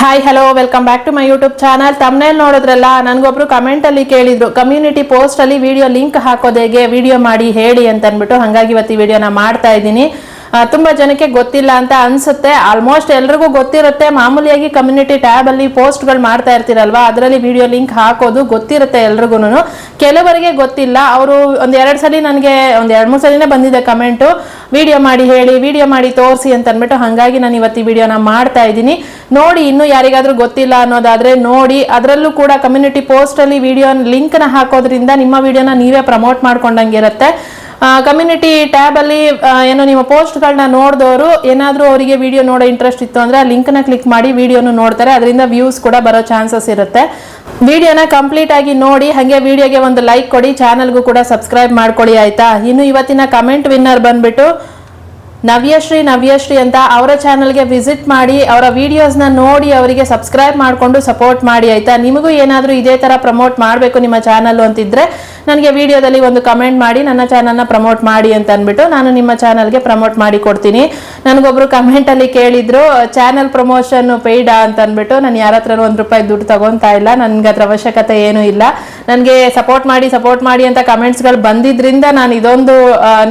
Hi hello welcome back to my YouTube channel. Thumbnail ನೋಡಿದ್ರಲ್ಲ, ನನಗೊಬ್ರು comment ಅಲ್ಲಿ ಕೇಳಿದ್ರು ಕಮ್ಯುನಿಟಿ ಪೋಸ್ಟ್ ಅಲ್ಲಿ ವಿಡಿಯೋ ಲಿಂಕ್ ಹಾಕೋದು ಹೇಗೆ, ವಿಡಿಯೋ ಮಾಡಿ ಹೇಳಿ ಅಂತ ಅಂದ್ಬಿಟ್ಟು. ಹಾಗಾಗಿ ಇವತ್ತು ಈ ವಿಡಿಯೋನ ಮಾಡ್ತಾ ಇದ್ದೀನಿ. ತುಂಬಾ ಜನಕ್ಕೆ ಗೊತ್ತಿಲ್ಲ ಅಂತ ಅನ್ಸುತ್ತೆ. ಆಲ್ಮೋಸ್ಟ್ ಎಲ್ರಿಗೂ ಗೊತ್ತಿರುತ್ತೆ. ಮಾಮೂಲಿಯಾಗಿ ಕಮ್ಯುನಿಟಿ ಟ್ಯಾಬ್ ಅಲ್ಲಿ ಪೋಸ್ಟ್ಗಳು ಮಾಡ್ತಾ ಇರ್ತೀರಲ್ವಾ, ಅದರಲ್ಲಿ ವಿಡಿಯೋ ಲಿಂಕ್ ಹಾಕೋದು ಗೊತ್ತಿರುತ್ತೆ ಎಲ್ರಿಗೂ. ಕೆಲವರಿಗೆ ಗೊತ್ತಿಲ್ಲ. ಅವರು ಒಂದೆರಡು ಸಲ ನನಗೆ ಒಂದೆರಡು-ಮೂರು ಸಲಿನೇ ಬಂದಿದೆ ಕಮೆಂಟು, ವಿಡಿಯೋ ಮಾಡಿ ಹೇಳಿ, ವಿಡಿಯೋ ಮಾಡಿ ತೋರಿಸಿ ಅಂತ ಅಂದ್ಬಿಟ್ಟು. ಹಾಗಾಗಿ ನಾನು ಇವತ್ತು ಈ ವಿಡಿಯೋನ ಮಾಡ್ತಾ ಇದ್ದೀನಿ. ನೋಡಿ, ಇನ್ನು ಯಾರಿಗಾದ್ರೂ ಗೊತ್ತಿಲ್ಲ ಅನ್ನೋದಾದ್ರೆ ನೋಡಿ. ಅದರಲ್ಲೂ ಕೂಡ ಕಮ್ಯುನಿಟಿ ಪೋಸ್ಟ್ ಅಲ್ಲಿ ವಿಡಿಯೋ ಲಿಂಕ್ ನ ಹಾಕೋದ್ರಿಂದ ನಿಮ್ಮ ವಿಡಿಯೋನ ನೀವೇ ಪ್ರಮೋಟ್ ಮಾಡ್ಕೊಂಡಂಗಿರುತ್ತೆ. ಕಮ್ಯುನಿಟಿ ಟ್ಯಾಬ್ ಅಲ್ಲಿ ಏನೋ ನಿಮ್ಮ ಪೋಸ್ಟ್ಗಳನ್ನ ನೋಡಿದವರು ಏನಾದರೂ ಅವರಿಗೆ ವಿಡಿಯೋ ನೋಡೋ ಇಂಟ್ರೆಸ್ಟ್ ಇತ್ತು ಅಂದ್ರೆ ಆ ಲಿಂಕ್ನ ಕ್ಲಿಕ್ ಮಾಡಿ ವಿಡಿಯೋನು ನೋಡ್ತಾರೆ. ಅದರಿಂದ ವ್ಯೂಸ್ ಕೂಡ ಬರೋ ಚಾನ್ಸಸ್ ಇರುತ್ತೆ. ವಿಡಿಯೋನ ಕಂಪ್ಲೀಟ್ ಆಗಿ ನೋಡಿ, ಹಾಗೆ ವಿಡಿಯೋಗೆ ಒಂದು ಲೈಕ್ ಕೊಡಿ, ಚಾನಲ್ಗೂ ಕೂಡ ಸಬ್ಸ್ಕ್ರೈಬ್ ಮಾಡ್ಕೊಳ್ಳಿ, ಆಯ್ತಾ. ಇನ್ನು ಇವತ್ತಿನ ಕಮೆಂಟ್ ವಿನ್ನರ್ ಬಂದ್ಬಿಟ್ಟು ನವ್ಯಶ್ರೀ ಅಂತ. ಅವರ ಚಾನಲ್ಗೆ ವಿಸಿಟ್ ಮಾಡಿ, ಅವರ ವಿಡಿಯೋಸ್ನ ನೋಡಿ ಅವರಿಗೆ ಸಬ್ಸ್ಕ್ರೈಬ್ ಮಾಡಿಕೊಂಡು ಸಪೋರ್ಟ್ ಮಾಡಿ, ಆಯ್ತಾ. ನಿಮಗೂ ಏನಾದರೂ ಇದೇ ಥರ ಪ್ರಮೋಟ್ ಮಾಡಬೇಕು ನಿಮ್ಮ ಚಾನಲ್ ಅಂತಿದ್ರೆ ನನಗೆ ವಿಡಿಯೋದಲ್ಲಿ ಒಂದು ಕಮೆಂಟ್ ಮಾಡಿ, ನನ್ನ ಚಾನಲ್ನ ಪ್ರಮೋಟ್ ಮಾಡಿ ಅಂತ ಅಂದ್ಬಿಟ್ಟು ನಾನು ನಿಮ್ಮ ಚಾನಲ್ಗೆ ಪ್ರಮೋಟ್ ಮಾಡಿ ಕೊಡ್ತೀನಿ. ನನಗೊಬ್ರು ಕಮೆಂಟಲ್ಲಿ ಕೇಳಿದ್ರು ಚಾನಲ್ ಪ್ರಮೋಷನ್ ಪೇಯ್ಡಾ ಅಂತ ಅಂದ್ಬಿಟ್ಟು. ನಾನು ಯಾರ ಹತ್ರನೂ ₹1 ದುಡ್ಡು ತಗೊತಾ ಇಲ್ಲ, ನನಗೆ ಅದ್ರ ಅವಶ್ಯಕತೆ ಏನೂ ಇಲ್ಲ. ನನಗೆ ಸಪೋರ್ಟ್ ಮಾಡಿ ಅಂತ ಕಮೆಂಟ್ಸ್ಗಳು ಬಂದಿದ್ರಿಂದ ನಾನು ಇದೊಂದು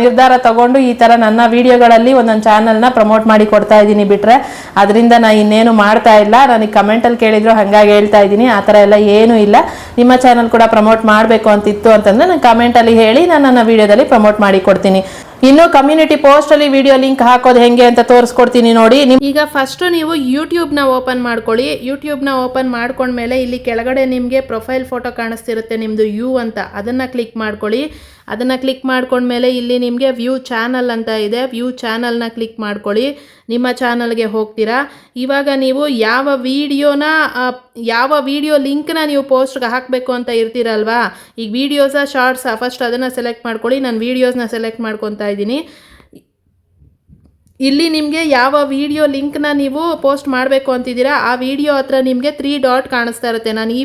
ನಿರ್ಧಾರ ತಗೊಂಡು ಈ ಥರ ನನ್ನ ವಿಡಿಯೋಗಳಲ್ಲಿ ಒಂದೊಂದು ಚಾನಲ್ನ ಪ್ರಮೋಟ್ ಮಾಡಿ ಕೊಡ್ತಾ ಇದ್ದೀನಿ. ಬಿಟ್ರೆ ಅದರಿಂದ ನಾನು ಇನ್ನೇನು ಮಾಡ್ತಾ ಇಲ್ಲ. ನನಗೆ ಕಮೆಂಟಲ್ಲಿ ಕೇಳಿದ್ರು ಹಾಗಾಗಿ ಹೇಳ್ತಾ ಇದ್ದೀನಿ. ಆ ಥರ ಎಲ್ಲ ಏನೂ ಇಲ್ಲ. ನಿಮ್ಮ ಚಾನಲ್ ಕೂಡ ಪ್ರಮೋಟ್ ಮಾಡಬೇಕು ಅಂತಿತ್ತು ಅಂತಂದ್ರೆ ನಾನು ಕಮೆಂಟಲ್ಲಿ ಹೇಳಿ ನಾನು ನನ್ನ ವಿಡಿಯೋದಲ್ಲಿ ಪ್ರಮೋಟ್ ಮಾಡಿ ಕೊಡ್ತೀನಿ. ಇನ್ನು ಕಮ್ಯುನಿಟಿ ಪೋಸ್ಟ್ ಅಲ್ಲಿ ವಿಡಿಯೋ ಲಿಂಕ್ ಹಾಕೋದು ಹೆಂಗೆ ಅಂತ ತೋರಿಸ್ಕೊಡ್ತೀನಿ ನೋಡಿ. ಈಗ ಫಸ್ಟ್ ನೀವು ಯೂಟ್ಯೂಬ್ನ ಓಪನ್ ಮಾಡ್ಕೊಳ್ಳಿ. ಯೂಟ್ಯೂಬ್ನ ಓಪನ್ ಮಾಡ್ಕೊಂಡ್ಮೇಲೆ ಇಲ್ಲಿ ಕೆಳಗಡೆ ನಿಮಗೆ ಪ್ರೊಫೈಲ್ ಫೋಟೋ ಕಾಣಿಸ್ತಿರುತ್ತೆ ನಿಮ್ಮದು ಯು ಅಂತ, ಅದನ್ನು ಕ್ಲಿಕ್ ಮಾಡ್ಕೊಳ್ಳಿ. ಅದನ್ನು ಕ್ಲಿಕ್ ಮಾಡ್ಕೊಂಡ್ಮೇಲೆ ಇಲ್ಲಿ ನಿಮಗೆ ವ್ಯೂ ಚಾನಲ್ ಅಂತ ಇದೆ. ವ್ಯೂ ಚಾನಲ್ನ ಕ್ಲಿಕ್ ಮಾಡ್ಕೊಳ್ಳಿ. ನಿಮ್ಮ ಚಾನಲ್ಗೆ ಹೋಗ್ತೀರಾ. ಇವಾಗ ನೀವು ಯಾವ ವಿಡಿಯೋ ಲಿಂಕ್ನ ನೀವು ಪೋಸ್ಟ್ಗೆ ಹಾಕಬೇಕು ಅಂತ ಇರ್ತೀರಲ್ವಾ, ಈಗ ವಿಡಿಯೋಸ ಶಾರ್ಟ್ಸ ಫಸ್ಟ್ ಅದನ್ನು ಸೆಲೆಕ್ಟ್ ಮಾಡ್ಕೊಳ್ಳಿ. ನಾನು ವೀಡಿಯೋಸ್ನ ಸೆಲೆಕ್ಟ್ ಮಾಡ್ಕೊತಾ ಇದ್ದೀನಿ. ಇಲ್ಲಿ ನಿಮಗೆ ಯಾವ ವಿಡಿಯೋ ಲಿಂಕ್ನ ನೀವು ಪೋಸ್ಟ್ ಮಾಡಬೇಕು ಅಂತಿದ್ದೀರಾ ಆ ವಿಡಿಯೋ ಹತ್ರ ನಿಮಗೆ 3 ಡಾಟ್ ಕಾಣಿಸ್ತಾ ಇರುತ್ತೆ. ನಾನು ಈ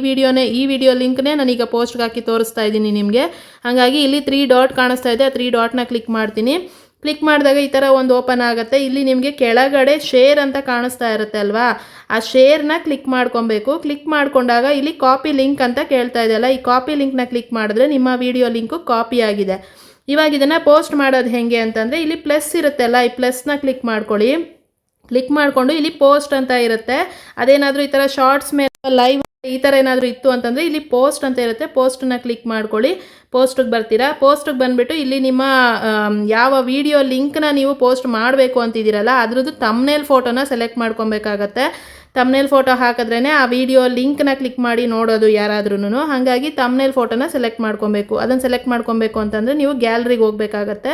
ವಿಡಿಯೋ ಲಿಂಕ್ನೇ ನಾನೀಗ ಪೋಸ್ಟ್ಗೆ ಹಾಕಿ ತೋರಿಸ್ತಾ ಇದ್ದೀನಿ ನಿಮಗೆ. ಹಾಗಾಗಿ ಇಲ್ಲಿ 3 ಡಾಟ್ ಕಾಣಿಸ್ತಾ ಇದೆ. 3 ಡಾಟ್ನ ಕ್ಲಿಕ್ ಮಾಡ್ತೀನಿ. ಕ್ಲಿಕ್ ಮಾಡಿದಾಗ ಈ ಥರ ಒಂದು ಓಪನ್ ಆಗುತ್ತೆ. ಇಲ್ಲಿ ನಿಮಗೆ ಕೆಳಗಡೆ ಶೇರ್ ಅಂತ ಕಾಣಿಸ್ತಾ ಇರುತ್ತೆ ಅಲ್ವಾ, ಆ ಶೇರ್ನ ಕ್ಲಿಕ್ ಮಾಡ್ಕೊಬೇಕು. ಕ್ಲಿಕ್ ಮಾಡ್ಕೊಂಡಾಗ ಇಲ್ಲಿ ಕಾಪಿ ಲಿಂಕ್ ಅಂತ ಕೇಳ್ತಾ ಇದೆಯಲ್ಲ, ಈ ಕಾಪಿ ಲಿಂಕ್ನ ಕ್ಲಿಕ್ ಮಾಡಿದ್ರೆ ನಿಮ್ಮ ವಿಡಿಯೋ ಲಿಂಕು ಕಾಪಿ ಆಗಿದೆ. ಇವಾಗ ಇದನ್ನು ಪೋಸ್ಟ್ ಮಾಡೋದು ಹೇಗೆ ಅಂತಂದರೆ ಇಲ್ಲಿ ಪ್ಲಸ್ ಇರುತ್ತಲ್ಲ, ಈ ಪ್ಲಸ್ನ ಕ್ಲಿಕ್ ಮಾಡ್ಕೊಳ್ಳಿ. ಕ್ಲಿಕ್ ಮಾಡಿಕೊಂಡು ಇಲ್ಲಿ ಪೋಸ್ಟ್ ಅಂತ ಇರುತ್ತೆ. ಅದೇನಾದರೂ ಈ ಥರ ಶಾರ್ಟ್ಸ್ ಮೇಲೆ ಲೈವ್ ಈ ಥರ ಏನಾದರೂ ಇತ್ತು ಅಂತಂದರೆ ಇಲ್ಲಿ ಪೋಸ್ಟ್ ಅಂತ ಇರುತ್ತೆ. ಪೋಸ್ಟನ್ನ ಕ್ಲಿಕ್ ಮಾಡ್ಕೊಳ್ಳಿ. ಪೋಸ್ಟಿಗೆ ಬರ್ತೀರಾ. ಪೋಸ್ಟಿಗೆ ಬಂದುಬಿಟ್ಟು ಇಲ್ಲಿ ನಿಮ್ಮ ಯಾವ ವಿಡಿಯೋ ಲಿಂಕ್ನ ನೀವು ಪೋಸ್ಟ್ ಮಾಡಬೇಕು ಅಂತಿದ್ದೀರಲ್ಲ ಅದ್ರದ್ದು ತಮ್ನೇಲ್ ಫೋಟೋನ ಸೆಲೆಕ್ಟ್ ಮಾಡ್ಕೊಬೇಕಾಗತ್ತೆ. ತಮ್ನೇಲ್ ಫೋಟೋ ಹಾಕಿದ್ರೇ ಆ ವಿಡಿಯೋ ಲಿಂಕ್ನ ಕ್ಲಿಕ್ ಮಾಡಿ ನೋಡೋದು ಯಾರಾದ್ರೂ. ಹಾಗಾಗಿ ತಮ್ನೇಲ್ ಫೋಟೋನ ಸೆಲೆಕ್ಟ್ ಮಾಡ್ಕೊಬೇಕು. ಅದನ್ನು ಸೆಲೆಕ್ಟ್ ಮಾಡ್ಕೊಬೇಕು ಅಂತಂದರೆ ನೀವು ಗ್ಯಾಲರಿಗೆ ಹೋಗಬೇಕಾಗತ್ತೆ.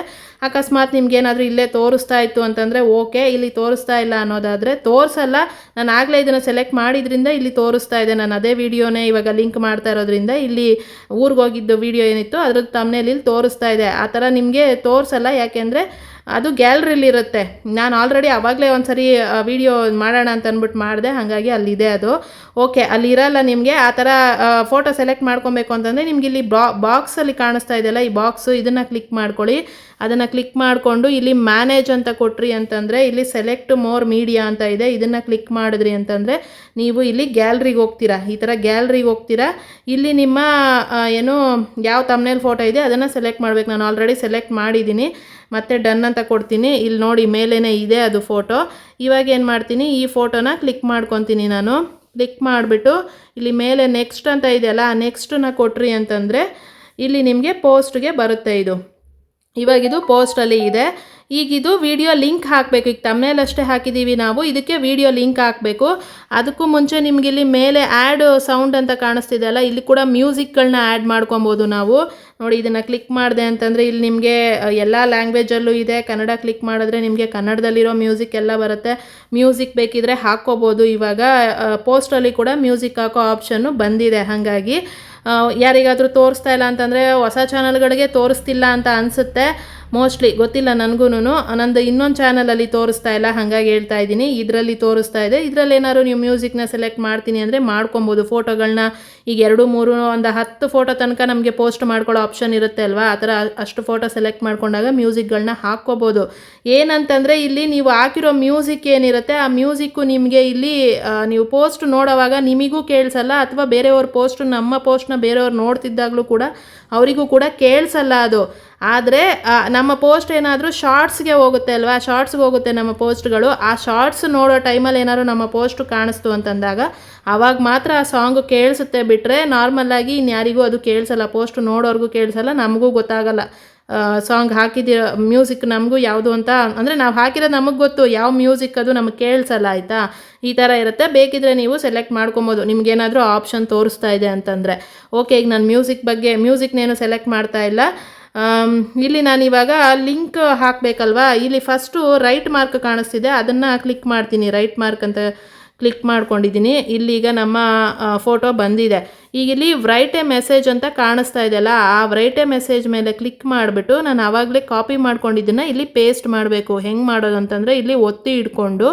ಅಕಸ್ಮಾತ್ ನಿಮ್ಗೇನಾದರೂ ಇಲ್ಲೇ ತೋರಿಸ್ತಾ ಇತ್ತು ಅಂತಂದರೆ ಓಕೆ, ಇಲ್ಲಿ ತೋರಿಸ್ತಾ ಇಲ್ಲ ಅನ್ನೋದಾದರೆ ತೋರಿಸಲ್ಲ. ನಾನು ಆಗಲೇ ಇದನ್ನು ಸೆಲೆಕ್ಟ್ ಮಾಡಿದ್ರಿಂದ ಇಲ್ಲಿ ತೋರಿಸ್ತಾ ಇದೆ. ನಾನು ಅದೇ ವಿಡಿಯೋನೇ ಇವಾಗ ಲಿಂಕ್ ಮಾಡ್ತಾ ಇರೋದ್ರಿಂದ ಇಲ್ಲಿ ಊರಿಗೆ ಹೋಗಿದ್ದು ವಿಡಿಯೋ ಏನಿತ್ತು ಅದ್ರದ್ದು ತಮ್ನೇಲ್ ಇಲ್ಲಿ ತೋರಿಸ್ತಾ ಇದೆ. ಆ ಥರ ನಿಮಗೆ ತೋರಿಸಲ್ಲ, ಯಾಕೆಂದರೆ ಅದು ಗ್ಯಾಲರಿಲಿರುತ್ತೆ. ನಾನು ಆಲ್ರೆಡಿ ಆವಾಗಲೇ ಒಂದು ಸರಿ ವಿಡಿಯೋ ಮಾಡೋಣ ಅಂತ ಅಂದ್ಬಿಟ್ಟು ಮಾಡಿದೆ, ಹಾಗಾಗಿ ಅಲ್ಲಿದೆ ಅದು. ಓಕೆ, ಅಲ್ಲಿರಲ್ಲ ನಿಮಗೆ. ಆ ಥರ ಫೋಟೋ ಸೆಲೆಕ್ಟ್ ಮಾಡ್ಕೊಬೇಕು ಅಂತಂದರೆ ನಿಮ್ಗೆ ಇಲ್ಲಿ ಬಾಕ್ಸಲ್ಲಿ ಕಾಣಿಸ್ತಾ ಇದೆಯಲ್ಲ, ಈ ಬಾಕ್ಸು ಇದನ್ನು ಕ್ಲಿಕ್ ಮಾಡ್ಕೊಳ್ಳಿ. ಅದನ್ನು ಕ್ಲಿಕ್ ಮಾಡಿಕೊಂಡು ಇಲ್ಲಿ ಮ್ಯಾನೇಜ್ ಅಂತ ಕೊಟ್ರಿ ಅಂತಂದರೆ ಇಲ್ಲಿ ಸೆಲೆಕ್ಟ್ ಮೋರ್ ಮೀಡಿಯಾ ಅಂತ ಇದೆ. ಇದನ್ನು ಕ್ಲಿಕ್ ಮಾಡಿದ್ರಿ ಅಂತಂದರೆ ನೀವು ಇಲ್ಲಿ ಗ್ಯಾಲರಿಗೆ ಹೋಗ್ತೀರಾ. ಈ ಥರ ಗ್ಯಾಲರಿಗೆ ಹೋಗ್ತೀರಾ. ಇಲ್ಲಿ ನಿಮ್ಮ ಯಾವ ತಮ್ನೇಲ್ ಫೋಟೋ ಇದೆ ಅದನ್ನು ಸೆಲೆಕ್ಟ್ ಮಾಡಬೇಕು. ನಾನು ಆಲ್ರೆಡಿ ಸೆಲೆಕ್ಟ್ ಮಾಡಿದ್ದೀನಿ. ಮತ್ತೆ ಡನ್ ಅಂತ ಕೊಡ್ತೀನಿ. ಇಲ್ಲಿ ನೋಡಿ ಮೇಲೇ ಇದೆ ಅದು ಫೋಟೋ. ಇವಾಗ ಏನು ಮಾಡ್ತೀನಿ, ಈ ಫೋಟೋನ ಕ್ಲಿಕ್ ಮಾಡ್ಕೊತೀನಿ. ನಾನು ಕ್ಲಿಕ್ ಮಾಡಿಬಿಟ್ಟು ಇಲ್ಲಿ ಮೇಲೆ ನೆಕ್ಸ್ಟ್ ಅಂತ ಇದೆಯಲ್ಲ, ಆ ನೆಕ್ಸ್ಟನ್ನ ಕೊಟ್ರಿ ಅಂತಂದರೆ ಇಲ್ಲಿ ನಿಮಗೆ ಪೋಸ್ಟ್ಗೆ ಬರುತ್ತೆ. ಇವಾಗಿದು ಪೋಸ್ಟಲ್ಲಿ ಇದೆ. ಈಗಿದು ವಿಡಿಯೋ ಲಿಂಕ್ ಹಾಕಬೇಕು. ಈಗ ತಮ್ನೇಲ್ ಅಷ್ಟೇ ಹಾಕಿದ್ದೀವಿ ನಾವು, ಇದಕ್ಕೆ ವಿಡಿಯೋ ಲಿಂಕ್ ಹಾಕಬೇಕು. ಅದಕ್ಕೂ ಮುಂಚೆ ನಿಮ್ಗೆ ಇಲ್ಲಿ ಮೇಲೆ ಆ್ಯಡ್ ಸೌಂಡ್ ಅಂತ ಕಾಣಿಸ್ತಿದೆಯಲ್ಲ, ಇಲ್ಲಿ ಕೂಡ ಮ್ಯೂಸಿಕ್ಗಳನ್ನ ಆ್ಯಡ್ ಮಾಡ್ಕೊಬೋದು ನಾವು. ನೋಡಿ, ಇದನ್ನು ಕ್ಲಿಕ್ ಮಾಡಿದೆ ಅಂತಂದರೆ ಇಲ್ಲಿ ನಿಮಗೆ ಎಲ್ಲ ಲ್ಯಾಂಗ್ವೇಜಲ್ಲೂ ಇದೆ. ಕನ್ನಡ ಕ್ಲಿಕ್ ಮಾಡಿದ್ರೆ ನಿಮಗೆ ಕನ್ನಡದಲ್ಲಿರೋ ಮ್ಯೂಸಿಕ್ ಎಲ್ಲ ಬರುತ್ತೆ. ಮ್ಯೂಸಿಕ್ ಬೇಕಿದ್ರೆ ಹಾಕ್ಕೋಬೋದು. ಇವಾಗ ಪೋಸ್ಟಲ್ಲಿ ಕೂಡ ಮ್ಯೂಸಿಕ್ ಹಾಕೋ ಆಪ್ಷನ್ನು ಬಂದಿದೆ. ಹಾಗಾಗಿ ಯಾರಿಗಾದರೂ ತೋರಿಸ್ತಾ ಇಲ್ಲ ಅಂತಂದರೆ ಹೊಸ ಚಾನಲ್ಗಳಿಗೆ ತೋರಿಸ್ತಿಲ್ಲ ಅಂತ ಅನಿಸುತ್ತೆ. ಮೋಸ್ಟ್ಲಿ ಗೊತ್ತಿಲ್ಲ ನನಗೂ. ನಂದು ಇನ್ನೊಂದು ಚಾನಲಲ್ಲಿ ತೋರಿಸ್ತಾ ಇಲ್ಲ, ಹಾಗಾಗಿ ಹೇಳ್ತಾ ಇದ್ದೀನಿ. ಇದರಲ್ಲಿ ತೋರಿಸ್ತಾ ಇದೆ. ಇದರಲ್ಲಿ ಏನಾದ್ರು ನೀವು ಮ್ಯೂಸಿಕ್ನ ಸೆಲೆಕ್ಟ್ ಮಾಡ್ತೀನಿ ಅಂದರೆ ಮಾಡ್ಕೊಬೋದು. ಫೋಟೋಗಳನ್ನ ಈಗ 2, 3 ಒಂದು 10 ಫೋಟೋ ತನಕ ನಮಗೆ ಪೋಸ್ಟ್ ಮಾಡ್ಕೊಳ್ಳೋ ಆಪ್ಷನ್ ಇರುತ್ತೆ ಅಲ್ವಾ, ಆ ಥರ ಅಷ್ಟು ಫೋಟೋ ಸೆಲೆಕ್ಟ್ ಮಾಡ್ಕೊಂಡಾಗ ಮ್ಯೂಸಿಕ್ಗಳನ್ನ ಹಾಕ್ಕೋಬೋದು. ಏನಂತಂದರೆ ಇಲ್ಲಿ ನೀವು ಹಾಕಿರೋ ಮ್ಯೂಸಿಕ್ ಏನಿರುತ್ತೆ ಆ ಮ್ಯೂಸಿಕ್ಕು ನಿಮಗೆ ಇಲ್ಲಿ ನೀವು ಪೋಸ್ಟ್ ನೋಡೋವಾಗ ನಿಮಗೂ ಕೇಳಿಸಲ್ಲ, ಅಥವಾ ಬೇರೆಯವ್ರ ಪೋಸ್ಟ್ ನಮ್ಮ ಪೋಸ್ಟ್ನ ಬೇರೆಯವ್ರು ನೋಡ್ತಿದ್ದಾಗಲೂ ಕೂಡ ಅವರಿಗೂ ಕೂಡ ಕೇಳಿಸಲ್ಲ ಅದು. ಆದರೆ ನಮ್ಮ ಪೋಸ್ಟ್ ಏನಾದರೂ ಶಾರ್ಟ್ಸ್ಗೆ ಹೋಗುತ್ತೆ ಅಲ್ವಾ, ಶಾರ್ಟ್ಸ್ಗೆ ಹೋಗುತ್ತೆ ನಮ್ಮ ಪೋಸ್ಟ್ಗಳು. ಆ ಶಾರ್ಟ್ಸ್ ನೋಡೋ ಟೈಮಲ್ಲಿ ಏನಾದ್ರು ನಮ್ಮ ಪೋಸ್ಟ್ ಕಾಣಿಸ್ತು ಅಂತಂದಾಗ ಆವಾಗ ಮಾತ್ರ ಆ ಸಾಂಗು ಕೇಳಿಸುತ್ತೆ, ಬಿಟ್ಟರೆ ನಾರ್ಮಲ್ಲಾಗಿ ಇನ್ಯಾರಿಗೂ ಅದು ಕೇಳಿಸಲ್ಲ. ಪೋಸ್ಟ್ ನೋಡೋರ್ಗೂ ಕೇಳಿಸಲ್ಲ, ನಮಗೂ ಗೊತ್ತಾಗಲ್ಲ ಸಾಂಗ್ ಹಾಕಿದಿರೋ ಮ್ಯೂಸಿಕ್ ನಮಗೂ ಯಾವುದು ಅಂತ. ಅಂದರೆ ನಾವು ಹಾಕಿರೋದು ನಮಗೆ ಗೊತ್ತು, ಯಾವ ಮ್ಯೂಸಿಕ್ ಅದು ನಮಗೆ ಕೇಳಿಸಲ್ಲ, ಆಯಿತಾ. ಈ ಥರ ಇರುತ್ತೆ. ಬೇಕಿದ್ರೆ ನೀವು ಸೆಲೆಕ್ಟ್ ಮಾಡ್ಕೊಬೋದು ನಿಮಗೇನಾದರೂ ಆಪ್ಷನ್ ತೋರಿಸ್ತಾ ಇದೆ ಅಂತಂದರೆ. ಓಕೆ, ಈಗ ನಾನು ಮ್ಯೂಸಿಕ್ನೇನು ಸೆಲೆಕ್ಟ್ ಮಾಡ್ತಾ ಇಲ್ಲ. ಇಲ್ಲಿ ನಾನಿವಾಗ ಲಿಂಕ್ ಹಾಕಬೇಕಲ್ವಾ. ಇಲ್ಲಿ ಫಸ್ಟು ರೈಟ್ ಮಾರ್ಕ್ ಕಾಣಿಸ್ತಿದೆ, ಅದನ್ನು ಕ್ಲಿಕ್ ಮಾಡ್ತೀನಿ. ರೈಟ್ ಮಾರ್ಕ್ ಅಂತ ಕ್ಲಿಕ್ ಮಾಡ್ಕೊಂಡಿದ್ದೀನಿ. ಇಲ್ಲೀಗ ನಮ್ಮ ಫೋಟೋ ಬಂದಿದೆ. ಈಗ ಇಲ್ಲಿ ರೈಟ್ ಎ ಮೆಸೇಜ್ ಅಂತ ಕಾಣಿಸ್ತಾ ಇದೆಯಲ್ಲ, ಆ ರೈಟ್ ಎ ಮೆಸೇಜ್ ಮೇಲೆ ಕ್ಲಿಕ್ ಮಾಡಿಬಿಟ್ಟು ನಾನು ಆವಾಗಲೇ ಕಾಪಿ ಮಾಡ್ಕೊಂಡಿದ್ದನ್ನು ಇಲ್ಲಿ ಪೇಸ್ಟ್ ಮಾಡಬೇಕು. ಹೆಂಗೆ ಮಾಡೋದು ಅಂತಂದರೆ ಇಲ್ಲಿ ಒತ್ತಿ ಇಟ್ಕೊಂಡು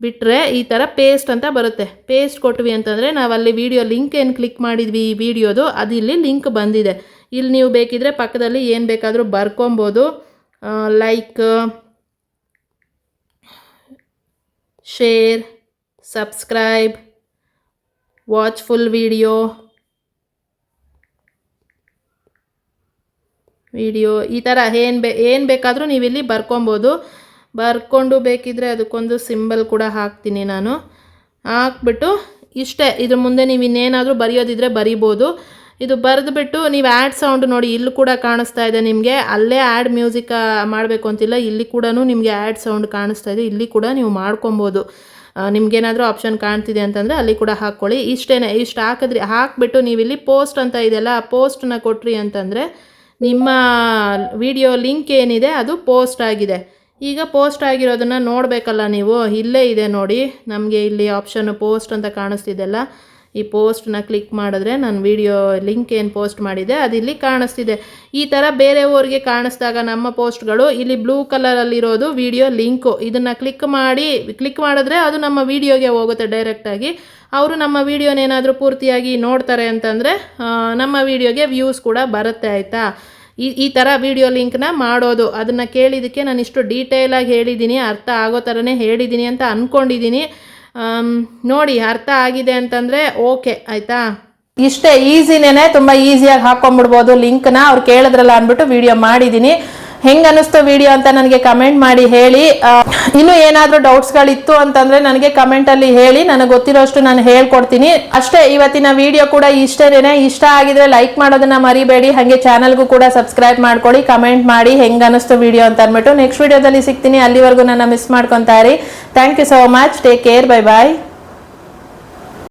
ಬಿಟ್ಟರೆ ಈ ಥರ ಪೇಸ್ಟ್ ಅಂತ ಬರುತ್ತೆ. ಪೇಸ್ಟ್ ಕೊಟ್ವಿ ಅಂತಂದರೆ ನಾವಲ್ಲಿ ವಿಡಿಯೋ ಲಿಂಕ್ ಏನು ಕ್ಲಿಕ್ ಮಾಡಿದ್ವಿ ಈ ವಿಡಿಯೋದು, ಅದು ಇಲ್ಲಿ ಲಿಂಕ್ ಬಂದಿದೆ. ಇಲ್ಲಿ ನೀವು ಬೇಕಿದ್ರೆ ಪಕ್ಕದಲ್ಲಿ ಏನು ಬೇಕಾದರೂ ಬರ್ಕೊಬೋದು. Like, share, subscribe, watch full video ಈ ಥರ ಏನು ಬೇಕಾದರೂ ನೀವು ಇಲ್ಲಿ ಬರ್ಕೊಬೋದು. ಬರ್ಕೊಂಡು ಬೇಕಿದ್ರೆ ಅದಕ್ಕೊಂದು ಸಿಂಬಲ್ ಕೂಡ ಹಾಕ್ತೀನಿ ನಾನು. ಹಾಕ್ಬಿಟ್ಟು ಇಷ್ಟೇ, ಇದ್ರ ಮುಂದೆ ನೀವು ಇನ್ನೇನಾದರೂ ಬರೆಯೋದಿದ್ರೆ ಬರಿಬೋದು. ಇದು ಬರೆದುಬಿಟ್ಟು ನೀವು ಆ್ಯಡ್ ಸೌಂಡ್ ನೋಡಿ ಇಲ್ಲೂ ಕೂಡ ಕಾಣಿಸ್ತಾ ಇದೆ ನಿಮಗೆ. ಅಲ್ಲೇ ಆ್ಯಡ್ ಮ್ಯೂಸಿಕ್ ಮಾಡಬೇಕು ಅಂತಿಲ್ಲ, ಇಲ್ಲಿ ಕೂಡ ನಿಮಗೆ ಆ್ಯಡ್ ಸೌಂಡ್ ಕಾಣಿಸ್ತಾ ಇದೆ. ಇಲ್ಲಿ ಕೂಡ ನೀವು ಮಾಡ್ಕೊಬೋದು. ನಿಮ್ಗೇನಾದರೂ ಆಪ್ಷನ್ ಕಾಣ್ತಿದೆ ಅಂತಂದರೆ ಅಲ್ಲಿ ಕೂಡ ಹಾಕ್ಕೊಳ್ಳಿ. ಇಷ್ಟು ಹಾಕಿಬಿಟ್ಟು ನೀವು ಇಲ್ಲಿ ಪೋಸ್ಟ್ ಅಂತ ಇದೆಯಲ್ಲ, ಆ ಪೋಸ್ಟನ್ನ ಕೊಟ್ರಿ ಅಂತಂದರೆ ನಿಮ್ಮ ವಿಡಿಯೋ ಲಿಂಕ್ ಏನಿದೆ ಅದು ಪೋಸ್ಟ್ ಆಗಿದೆ. ಈಗ ಪೋಸ್ಟ್ ಆಗಿರೋದನ್ನು ನೋಡಬೇಕಲ್ಲ ನೀವು, ಇಲ್ಲೇ ಇದೆ ನೋಡಿ, ನಮಗೆ ಇಲ್ಲಿ ಆಪ್ಷನ್ ಪೋಸ್ಟ್ ಅಂತ ಕಾಣಿಸ್ತಿದೆಯಲ್ಲ, ಈ ಪೋಸ್ಟನ್ನ ಕ್ಲಿಕ್ ಮಾಡಿದ್ರೆ ನಾನು ವಿಡಿಯೋ ಲಿಂಕ್ ಏನು ಪೋಸ್ಟ್ ಮಾಡಿದೆ ಅದು ಇಲ್ಲಿ ಕಾಣಿಸ್ತಿದೆ. ಈ ಥರ ಬೇರೆಯವ್ರಿಗೆ ಕಾಣಿಸ್ದಾಗ ನಮ್ಮ ಪೋಸ್ಟ್ಗಳು ಇಲ್ಲಿ ಬ್ಲೂ ಕಲರಲ್ಲಿರೋದು ವಿಡಿಯೋ ಲಿಂಕು, ಇದನ್ನು ಕ್ಲಿಕ್ ಮಾಡಿದ್ರೆ ಅದು ನಮ್ಮ ವಿಡಿಯೋಗೆ ಹೋಗುತ್ತೆ ಡೈರೆಕ್ಟಾಗಿ. ಅವರು ನಮ್ಮ ವಿಡಿಯೋನೇನಾದರೂ ಪೂರ್ತಿಯಾಗಿ ನೋಡ್ತಾರೆ ಅಂತಂದರೆ ನಮ್ಮ ವಿಡಿಯೋಗೆ ವ್ಯೂಸ್ ಕೂಡ ಬರುತ್ತೆ, ಆಯಿತಾ. ಈ ಥರ ವಿಡಿಯೋ ಲಿಂಕ್ನ ಮಾಡೋದು. ಅದನ್ನು ಕೇಳಿದ್ದಕ್ಕೆ ನಾನು ಇಷ್ಟು ಡೀಟೇಲಾಗಿ ಹೇಳಿದ್ದೀನಿ, ಅರ್ಥ ಆಗೋ ಥರನೇ ಹೇಳಿದ್ದೀನಿ ಅಂತ ಅಂದ್ಕೊಂಡಿದ್ದೀನಿ. ನೋಡಿ, ಅರ್ಥ ಆಗಿದೆ ಅಂತಂದರೆ ಓಕೆ, ಆಯಿತಾ. ಇಷ್ಟೇ, ಈಸಿನೇ, ತುಂಬ ಈಸಿಯಾಗಿ ಹಾಕ್ಕೊಂಡ್ಬಿಡ್ಬೋದು ಲಿಂಕ್ನ. ಅವ್ರು ಕೇಳಿದ್ರಲ್ಲ ಅಂದ್ಬಿಟ್ಟು ವಿಡಿಯೋ ಮಾಡಿದ್ದೀನಿ. ಹೆಂಗೆ ಅನ್ನಿಸ್ತು ವಿಡಿಯೋ ಅಂತ ನನಗೆ ಕಮೆಂಟ್ ಮಾಡಿ ಹೇಳಿ. ಇನ್ನೂ ಏನಾದರೂ ಡೌಟ್ಸ್ಗಳಿತ್ತು ಅಂತಂದರೆ ನನಗೆ ಕಮೆಂಟಲ್ಲಿ ಹೇಳಿ, ನನಗೆ ಗೊತ್ತಿರೋಷ್ಟು ನಾನು ಹೇಳ್ಕೊಡ್ತೀನಿ ಅಷ್ಟೇ. ಇವತ್ತಿನ ವಿಡಿಯೋ ಕೂಡ ಇಷ್ಟೇನೆ. ಇಷ್ಟ ಆಗಿದ್ರೆ ಲೈಕ್ ಮಾಡೋದನ್ನ ಮರಿಬೇಡಿ. ಹಾಗೆ ಚಾನಲ್ಗೂ ಕೂಡ ಸಬ್ಸ್ಕ್ರೈಬ್ ಮಾಡ್ಕೊಳ್ಳಿ. ಕಮೆಂಟ್ ಮಾಡಿ ಹೆಂಗೆ ಅನ್ನಿಸ್ತು ವಿಡಿಯೋ ಅಂತ ಅಂದ್ಬಿಟ್ಟು. ನೆಕ್ಸ್ಟ್ ವಿಡಿಯೋದಲ್ಲಿ ಸಿಗ್ತೀನಿ. ಅಲ್ಲಿವರೆಗೂ ನನ್ನ ಮಿಸ್ ಮಾಡ್ಕೊತಾ ಇರಿ. Thank you so much. Take care. Bye bye.